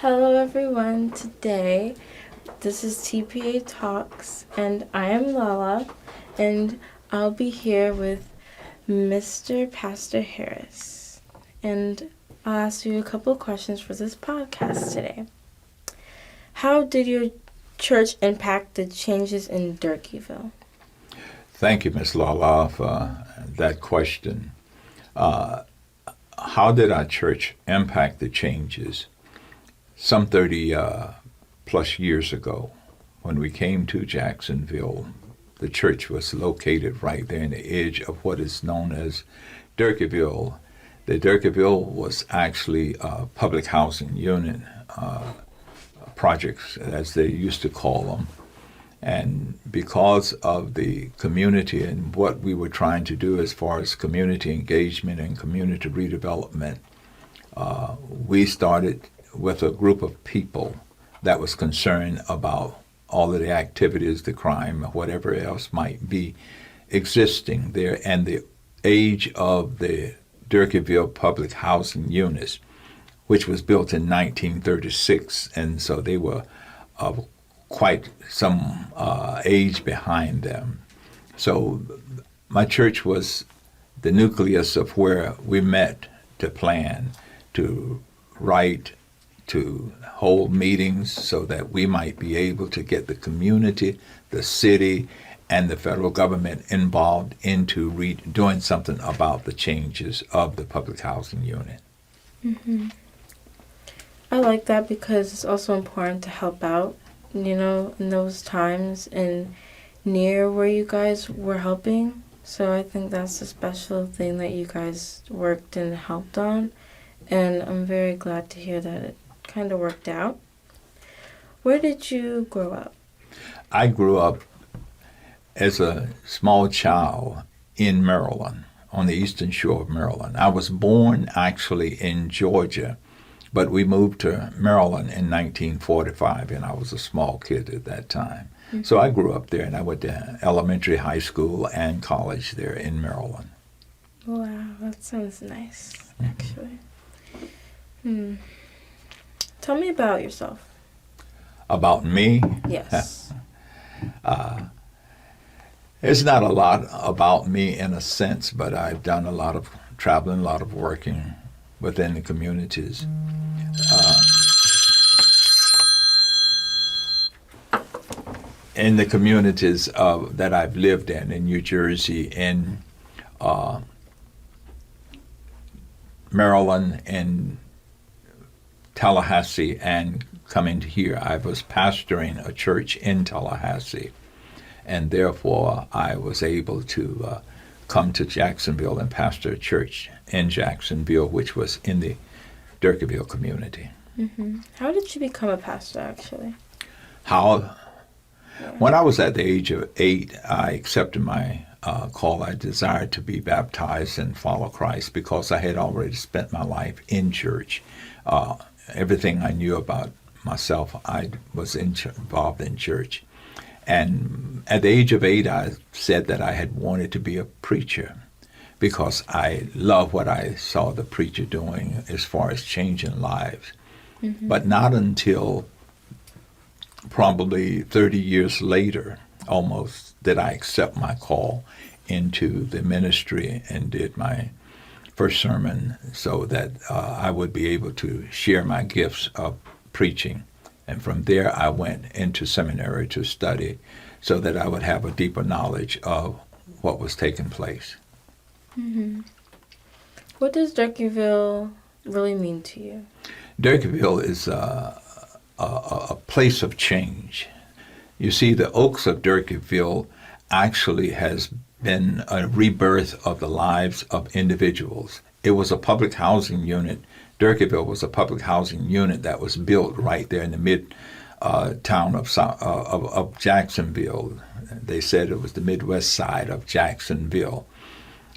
Hello everyone, today this is TPA Talks and I am Lala and I'll be here with Mr. Pastor Harris and I'll ask you a couple questions for this podcast today. How did your church impact the changes in Durkeeville? Thank you, Ms. Lala, for that question. How did our church impact the changes? Some 30 plus years ago, when we came to Jacksonville, the church was located right there in the edge of what is known as Durkeeville. The Durkeeville was actually a public housing unit, projects, as they used to call them. And because of the community and what we were trying to do as far as community engagement and community redevelopment, we started with a group of people that was concerned about all of the activities, the crime, whatever else might be existing there, and the age of the Durkeeville public housing units, which was built in 1936, and so they were of quite some age behind them. So my church was the nucleus of where we met to plan, to write, to hold meetings so that we might be able to get the community, the city, and the federal government involved into doing something about the changes of the public housing unit. Mm-hmm. I like that because it's also important to help out, in those times and near where you guys were helping. So I think that's a special thing that you guys worked and helped on. And I'm very glad to hear that it kind of worked out. Where did you grow up? I grew up as a small child in Maryland, on the eastern shore of Maryland. I was born actually in Georgia, but we moved to Maryland in 1945, and I was a small kid at that time. Mm-hmm. So I grew up there, and I went to elementary, high school, and college there in Maryland. Wow, that sounds nice, actually. Tell me about yourself. About me? Yes. There's not a lot about me in a sense, but I've done a lot of traveling, a lot of working within the communities. In the communities that I've lived in New Jersey, in Maryland, in Tallahassee, and coming to here. I was pastoring a church in Tallahassee, and therefore I was able to come to Jacksonville and pastor a church in Jacksonville, which was in the Durkeeville community. Mm-hmm. How did you become a pastor, actually? How? Yeah. When I was at the age of 8, I accepted my call. I desired to be baptized and follow Christ because I had already spent my life in church. Everything I knew about myself, I was involved in church. And at the age of 8, I said that I had wanted to be a preacher because I loved what I saw the preacher doing as far as changing lives. Mm-hmm. But not until probably 30 years later, almost, did I accept my call into the ministry and did my first sermon so that I would be able to share my gifts of preaching. And from there, I went into seminary to study so that I would have a deeper knowledge of what was taking place. Mm-hmm. What does Durkeeville really mean to you? Durkeeville is a place of change. You see, the Oaks of Durkeeville actually has been a rebirth of the lives of individuals. It was a public housing unit. Durkeeville was a public housing unit that was built right there in the mid-town of Jacksonville. They said it was the Midwest side of Jacksonville.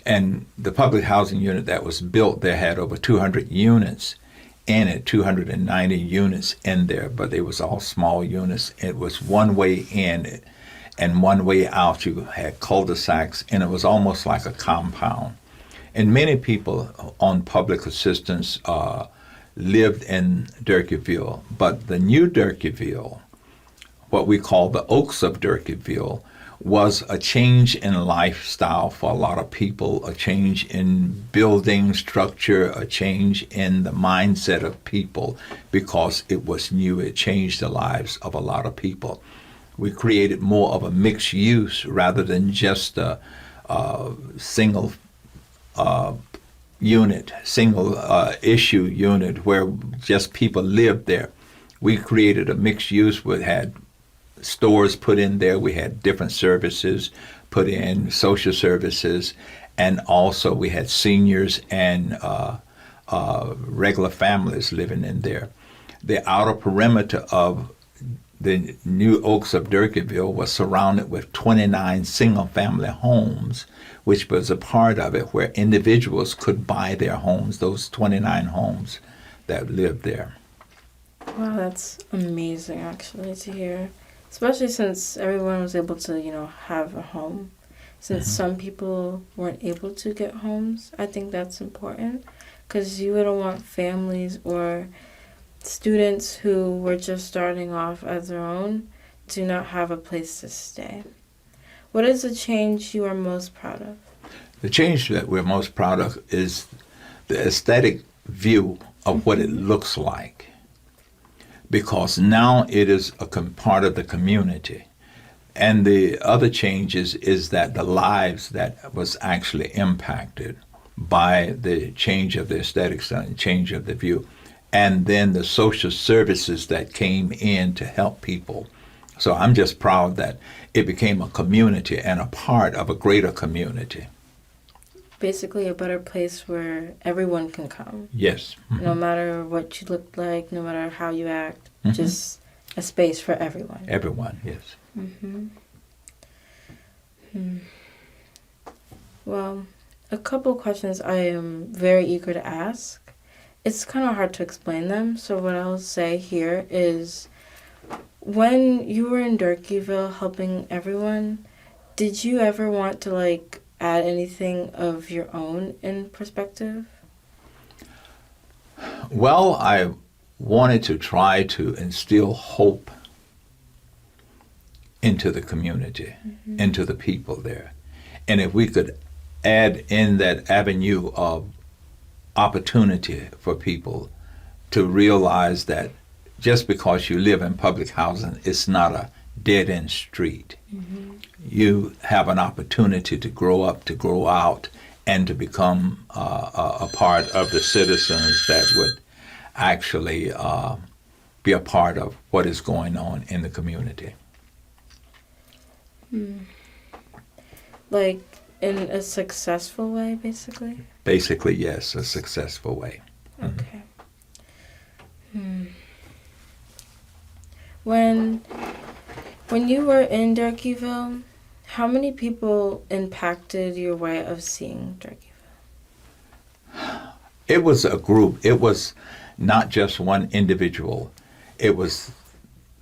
And the public housing unit that was built there had over 200 units in it, 290 units in there, but they was all small units. It was one way in and one way out. You had cul-de-sacs, and it was almost like a compound. And many people on public assistance lived in Durkeeville. But the new Durkeeville, what we call the Oaks of Durkeeville, was a change in lifestyle for a lot of people, a change in building structure, a change in the mindset of people because it was new. It changed the lives of a lot of people. We created more of a mixed use rather than just a single unit, single issue unit where just people lived there. We created a mixed use. We had stores put in there. We had different services put in, social services, and also we had seniors and regular families living in there. The outer perimeter of the new Oaks of Durkeeville was surrounded with 29 single-family homes, which was a part of it where individuals could buy their homes, those 29 homes that lived there. Wow, that's amazing actually to hear. Especially since everyone was able to, have a home. Since some people weren't able to get homes, I think that's important. Because you wouldn't want families or students who were just starting off as their own to not have a place to stay. What is the change you are most proud of? The change that we're most proud of is the aesthetic view of what it looks like. Because now it is a part of the community. And the other changes is that the lives that was actually impacted by the change of the aesthetics and change of the view, and then the social services that came in to help people. So I'm just proud that it became a community and a part of a greater community. Basically a better place where everyone can come. Yes. Mm-hmm. No matter what you look like, no matter how you act, just a space for everyone. Everyone, yes. Well, a couple questions I am very eager to ask. It's kind of hard to explain them, so what I'll say here is when you were in Durkeeville helping everyone, did you ever want to add anything of your own in perspective? Well, I wanted to try to instill hope into the community, into the people there. And if we could add in that avenue of opportunity for people to realize that just because you live in public housing, it's not a dead-end street. You have an opportunity to grow up, to grow out, and to become a part of the citizens that would actually be a part of what is going on in the community. Like in a successful way, basically? Basically, yes, a successful way. Okay. When you were in Durkeeville, how many people impacted your way of seeing Durkeeville? It was a group. It was not just one individual. It was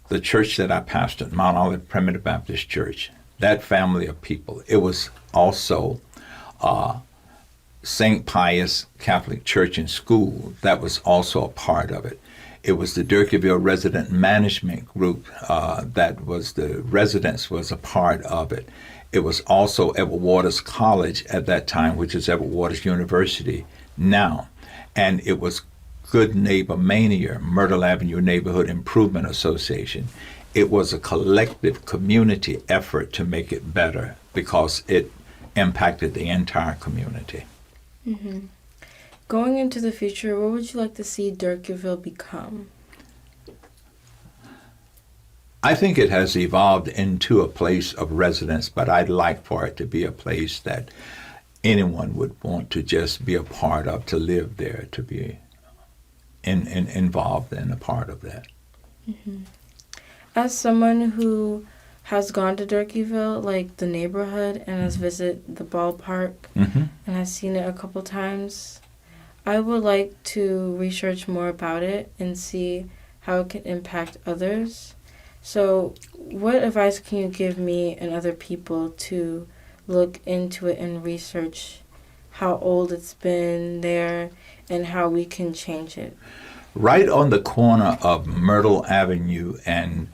the church that I pastored, Mount Olive Primitive Baptist Church, that family of people. It was also St. Pius Catholic Church and School. That was also a part of it. It was the Durkeeville Resident Management Group that was the residents was a part of it. It was also Edward Waters College at that time, which is Edward Waters University now. And it was Good Neighbor Mania, Myrtle Avenue Neighborhood Improvement Association. It was a collective community effort to make it better because it impacted the entire community. Going into the future, what would you like to see Durkeeville become? I think it has evolved into a place of residence, but I'd like for it to be a place that anyone would want to just be a part of, to live there, to be involved and a part of that. As someone who has gone to Durkeeville, like the neighborhood, and has visited the ballpark and has seen it a couple times, I would like to research more about it and see how it can impact others. So what advice can you give me and other people to look into it and research how old it's been there and how we can change it? Right on the corner of Myrtle Avenue and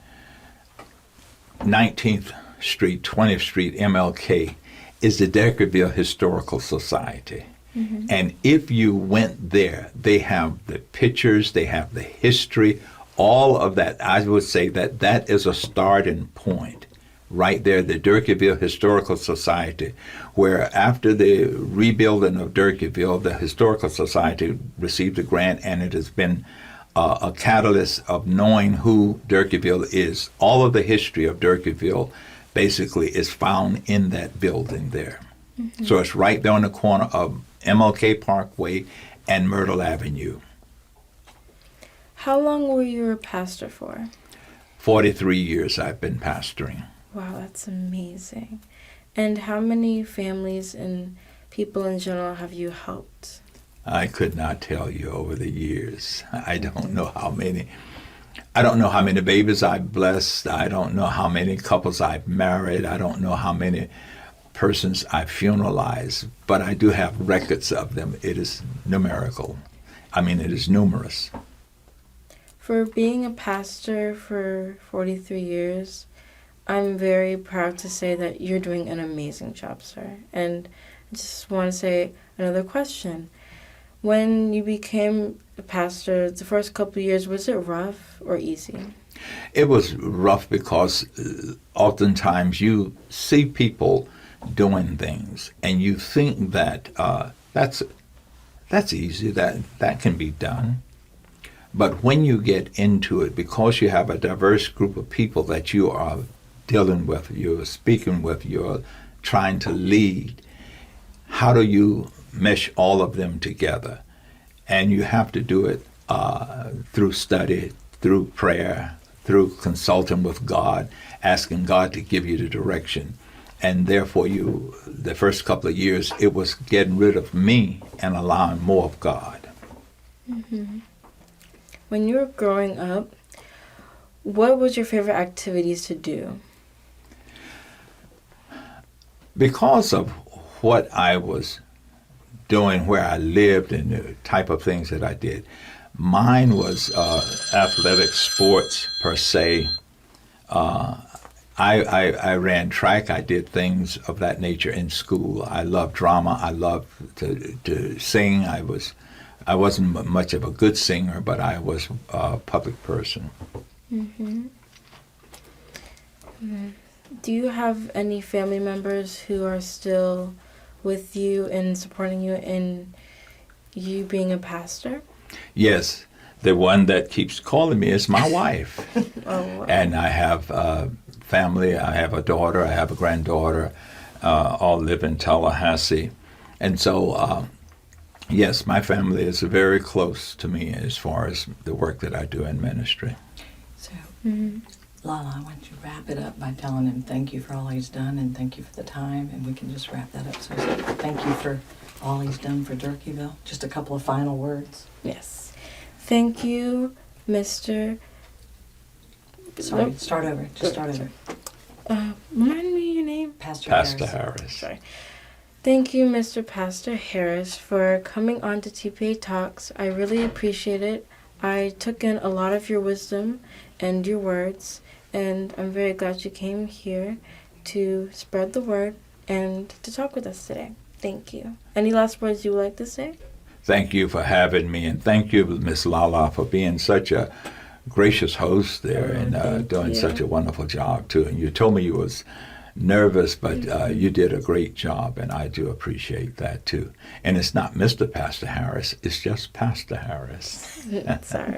19th Street, 20th Street, MLK, is the Durkeeville Historical Society. Mm-hmm. And if you went there, they have the pictures, they have the history, all of that. I would say that that is a starting point. Right there, the Durkeeville Historical Society, where after the rebuilding of Durkeeville, the Historical Society received a grant, and it has been a catalyst of knowing who Durkeeville is. All of the history of Durkeeville basically is found in that building there. Mm-hmm. So it's right there on the corner of MLK Parkway and Myrtle Avenue. How long were you a pastor for? 43 years I've been pastoring. Wow, that's amazing. And how many families and people in general have you helped? I could not tell you over the years. I don't know how many. I don't know how many babies I've blessed. I don't know how many couples I've married. I don't know how many persons I've funeralized. But I do have records of them. It is numerical. I mean, it is numerous. For being a pastor for 43 years, I'm very proud to say that you're doing an amazing job, sir. And I just want to say another question. When you became a pastor, the first couple of years, was it rough or easy? It was rough because oftentimes you see people doing things and you think that that's easy, that can be done. But when you get into it, because you have a diverse group of people that you are dealing with, you're speaking with, you're trying to lead, how do you mesh all of them together? And you have to do it through study, through prayer, through consulting with God, asking God to give you the direction. And therefore, the first couple of years, it was getting rid of me and allowing more of God. Mm-hmm. When you were growing up, what was your favorite activities to do? Because of what I was doing, where I lived, and the type of things that I did, mine was athletic sports per se. I ran track. I did things of that nature in school. I loved drama. I loved to sing. I wasn't much of a good singer, but I was a public person. Mm-hmm. Mm-hmm. Do you have any family members who are still with you and supporting you in you being a pastor? Yes. The one that keeps calling me is my wife. Oh, wow. And I have family. I have a daughter. I have a granddaughter. All live in Tallahassee. And so, yes, my family is very close to me as far as the work that I do in ministry. So, Lala, I want you to wrap it up by telling him thank you for all he's done and thank you for the time, and we can just wrap that up. So thank you for all he's done for Durkeeville. Just a couple of final words. Yes. Thank you, Mr. Sorry, start over. Just start over. Remind me your name? Pastor Harris. Sorry. Thank you, Mr. Pastor Harris, for coming on to TPA Talks. I really appreciate it. I took in a lot of your wisdom and your words, and I'm very glad you came here to spread the word and to talk with us today. Thank you. Any last words you would like to say? Thank you for having me, and thank you, Miss Lala, for being such a gracious host there and doing such a wonderful job, too. And you told me you was nervous, but you did a great job, and I do appreciate that, too. And it's not Mr. Pastor Harris, it's just Pastor Harris. Sorry.